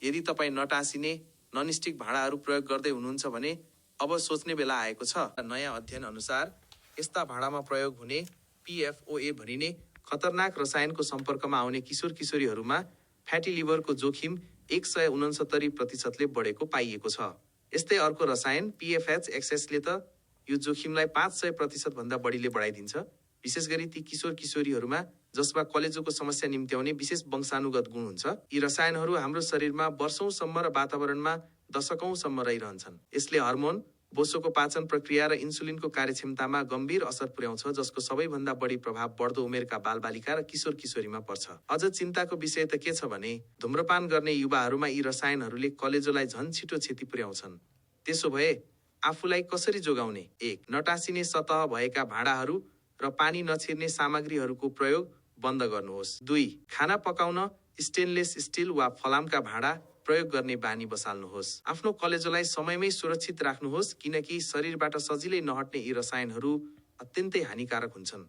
यदि तपाईँ नटाँसिने ननस्टिक भाँडाहरू प्रयोग गर्दै हुनुहुन्छ भने अब सोच्ने बेला आएको छ। नयाँ अध्ययन अनुसार यस्ता भाँडामा प्रयोग हुने PFOA भनिने खतरनाक रसायनको सम्पर्कमा आउने किशोर किशोरीहरूमा फ्याटी लिभरको जोखिम 169% बढेको पाइएको छ। यस्तै अर्को रसायन PFHXS ले त यो जोखिमलाई 500% भन्दा बढीले बढाइदिन्छ, विशेष गरी ती किशोर किशोरीहरूमा जसमा कलेजोको समस्या निम्त्याउने विशेष वंशानुगत गुण हुन्छ। यी रसायनहरू हाम्रो शरीरमा वर्षौंसम्म र वातावरणमा दशकौंसम्म रहिरहन्छन्। यसले हर्मोन, बोसोको पाचन प्रक्रिया र इन्सुलिनको कार्यक्षमतामा गम्भीर असर पुर्याउँछ, जसको सबैभन्दा बढी प्रभाव बढ्दो उमेरका बालबालिका र किशोर किशोरीमा पर्छ। अझ चिन्ताको विषय त के छ भने धूम्रपान गर्ने युवाहरूमा यी रसायनहरूले कलेजोलाई झन् छिटो क्षति पुर्याउँछन्। त्यसो भए आफूलाई कसरी जोगाउने? 1. नटाँसिने सतह भएका भाँडाहरू र पानी नछिर्ने सामग्रीहरूको प्रयोग बन्द गर्नुहोस्। 2. खाना पकाउन स्टेनलेस स्टिल वा फलामका भाँडा प्रयोग गर्ने बानी बसाल्नुहोस्। आफ्नो कलेजोलाई समयमै सुरक्षित राख्नुहोस्, किनकि शरीरबाट सजिलै नहट्ने यी रसायनहरू अत्यन्तै हानिकारक हुन्छन्।